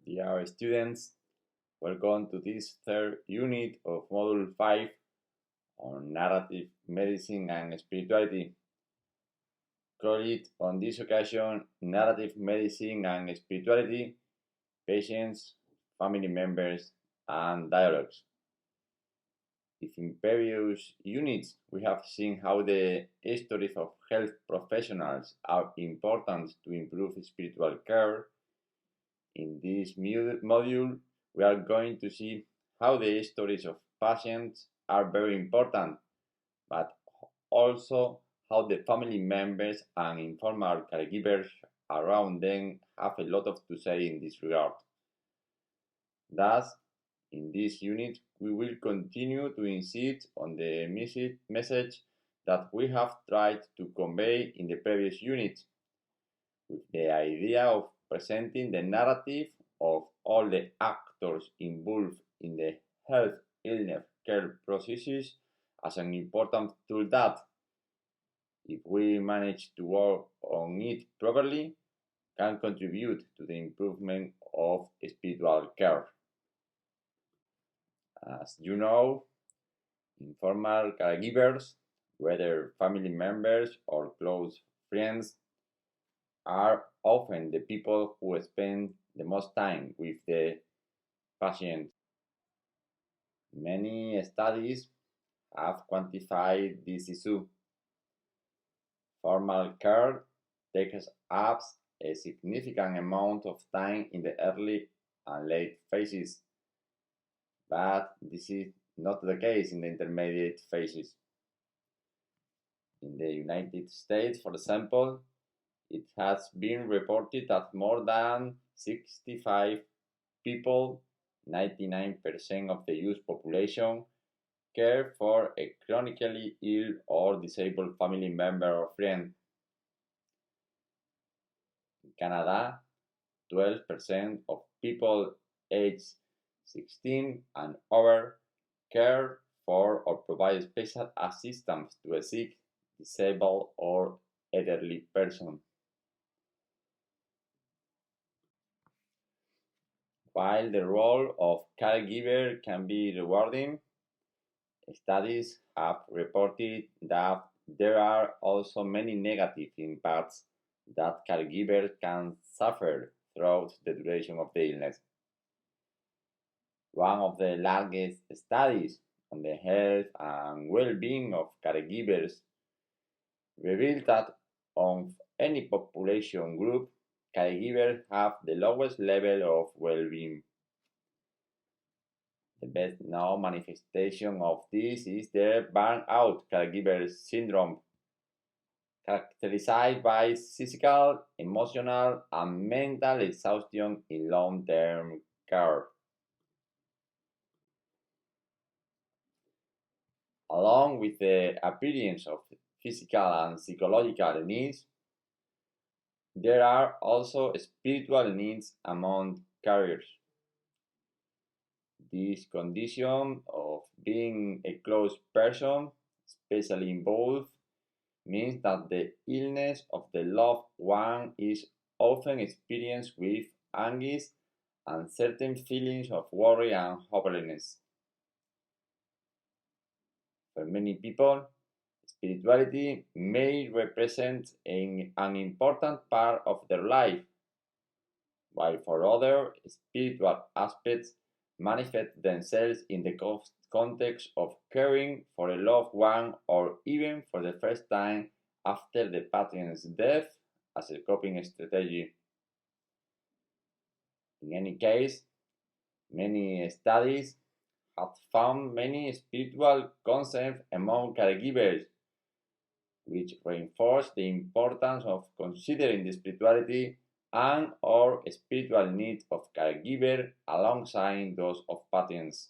Dear students, welcome to this third unit of Module 5 on Narrative Medicine and Spirituality. Call it on this occasion Narrative Medicine and Spirituality, Patients, Family Members, and Dialogues. If in previous units we have seen how the stories of health professionals are important to improve spiritual care, in this module, we are going to see how the stories of patients are very important, but also how the family members and informal caregivers around them have a lot to say in this regard. Thus, in this unit, we will continue to insist on the message that we have tried to convey in the previous unit, with the idea of presenting the narrative of all the actors involved in the health illness care processes as an important tool that, if we manage to work on it properly, can contribute to the improvement of spiritual care. As you know, informal caregivers, whether family members or close friends, are often the people who spend the most time with the patient. Many studies have quantified this issue. Formal care takes up a significant amount of time in the early and late phases, but this is not the case in the intermediate phases. In the United States, for example, it has been reported that more than 65 people, 99% of the youth population, care for a chronically ill or disabled family member or friend. In Canada, 12% of people aged 16 and over care for or provide special assistance to a sick, disabled, or elderly person. While the role of caregiver can be rewarding, studies have reported that there are also many negative impacts that caregivers can suffer throughout the duration of the illness. One of the largest studies on the health and well-being of caregivers revealed that of any population group, caregivers have the lowest level of well-being. The best known manifestation of this is the burnout caregiver syndrome, characterized by physical, emotional, and mental exhaustion in long-term care. Along with the appearance of physical and psychological needs, there are also spiritual needs among carers. This condition of being a close person, especially involved, means that the illness of the loved one is often experienced with anguish and certain feelings of worry and hopelessness. For many people, spirituality may represent an important part of their life, while for others, spiritual aspects manifest themselves in the context of caring for a loved one or even for the first time after the patient's death as a coping strategy. In any case, many studies have found many spiritual concepts among caregivers, which reinforce the importance of considering the spirituality and or spiritual needs of caregiver alongside those of patients.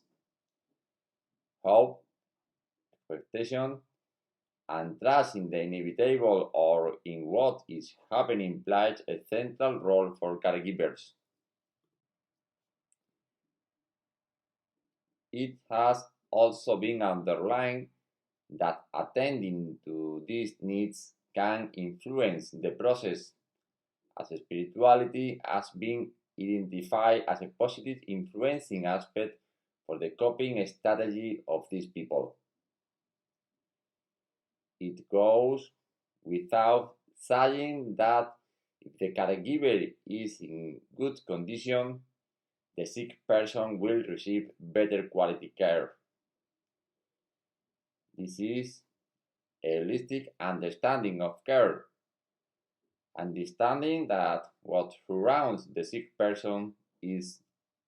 Hope, expectation, and trust in the inevitable or in what is happening plays a central role for caregivers. It has also been underlined that attending to these needs can influence the process, as spirituality has been identified as a positive influencing aspect for the coping strategy of these people. It goes without saying that if the caregiver is in good condition, the sick person will receive better quality care. This is a holistic understanding of care, understanding that what surrounds the sick person is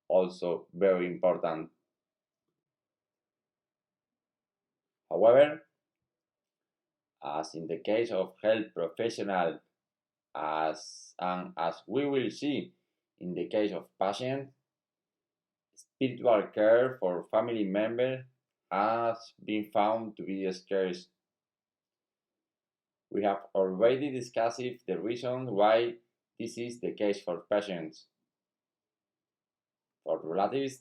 also very important. However, as in the case of health professionals, as we will see in the case of patients, spiritual care for family members has been found to be scarce. We have already discussed the reasons why this is the case for patients. For relatives,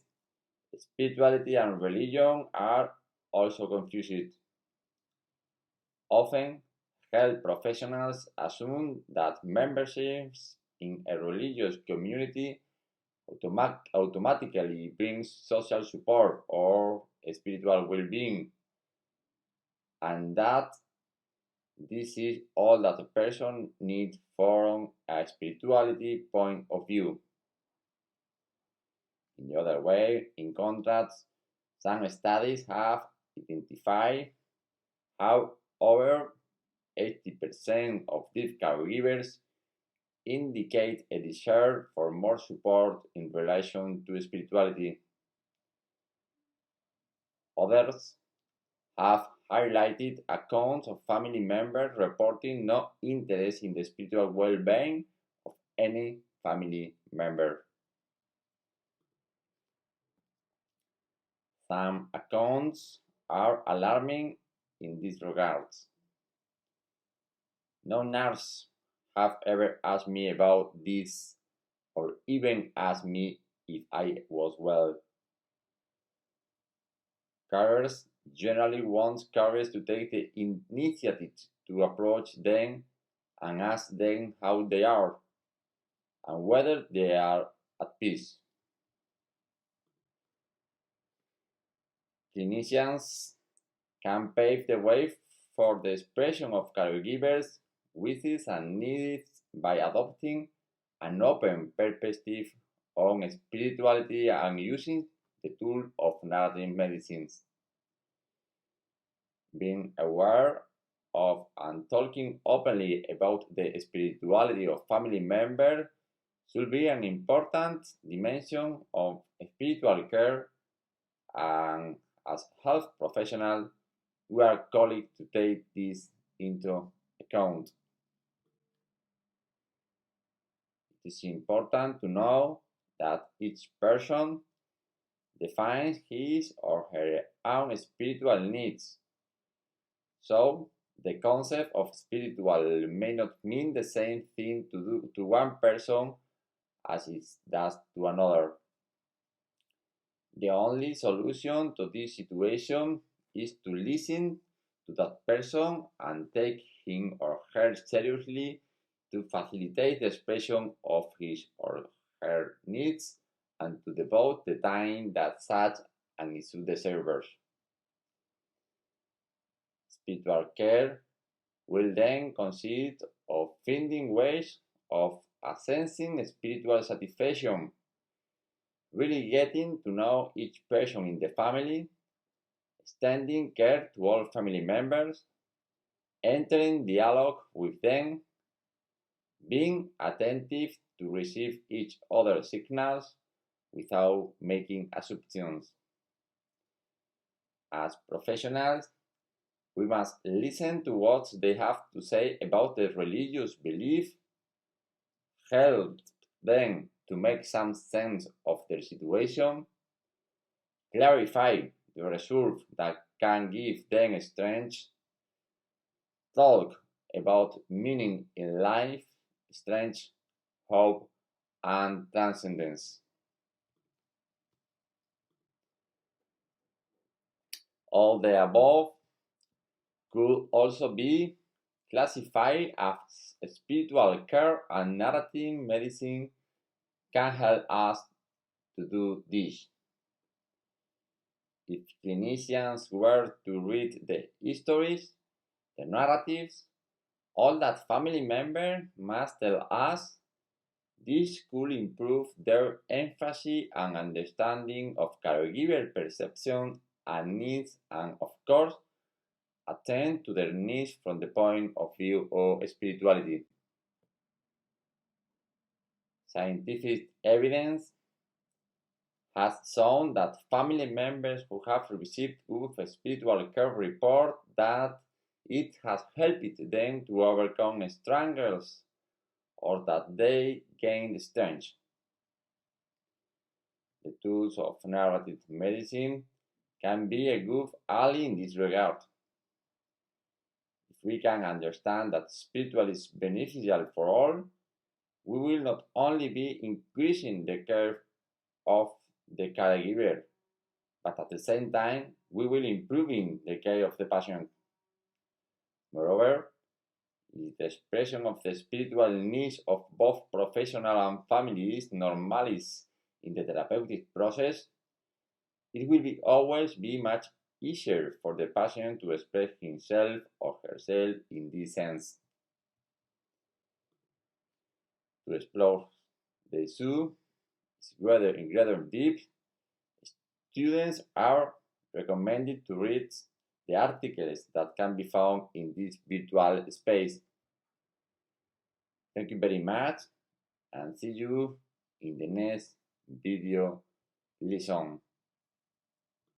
spirituality and religion are also confused. Often, health professionals assume that memberships in a religious community automatically brings social support or spiritual well-being, and that this is all that a person needs from a spirituality point of view. In the other way, in contrast, some studies have identified how over 80% of these caregivers indicate a desire for more support in relation to spirituality. Others have highlighted accounts of family members reporting no interest in the spiritual well-being of any family member. Some accounts are alarming in these regards. No nurse have ever asked me about this or even asked me if I was well. Carers generally want carers to take the initiative to approach them and ask them how they are and whether they are at peace. Clinicians can pave the way for the expression of caregivers' wishes and needs by adopting an open perspective on spirituality and using the tool of narrative medicines. Being aware of and talking openly about the spirituality of family members should be an important dimension of spiritual care, and as health professionals, we are called to take this into account. It is important to know that each person defines his or her own spiritual needs. So, the concept of spiritual may not mean the same thing to one person as it does to another. The only solution to this situation is to listen to that person and take him or her seriously to facilitate the expression of his or her needs and to devote the time that such an issue deserves. Spiritual care will then consist of finding ways of accessing spiritual satisfaction, really getting to know each person in the family, extending care to all family members, entering dialogue with them, being attentive to receive each other's signals without making assumptions. As professionals, we must listen to what they have to say about their religious belief, help them to make some sense of their situation, clarify the reserve that can give them strength, talk about meaning in life, strength, hope, and transcendence. All the above could also be classified as spiritual care and narrative medicine can help us to do this. If clinicians were to read the histories, the narratives, all that family members must tell us, this could improve their empathy and understanding of caregiver perception and needs, and of course, attend to their needs from the point of view of spirituality. Scientific evidence has shown that family members who have received good spiritual care report that it has helped them to overcome struggles or that they gained strength. The tools of narrative medicine can be a good ally in this regard. If we can understand that spiritual is beneficial for all, we will not only be increasing the care of the caregiver, but at the same time, we will improving the care of the patient. Moreover, if the expression of the spiritual needs of both professional and family is normalized in the therapeutic process, it will always be much easier for the patient to express himself or herself in this sense. To explore the issue in greater depth, students are recommended to read the articles that can be found in this virtual space. Thank you very much and see you in the next video lesson.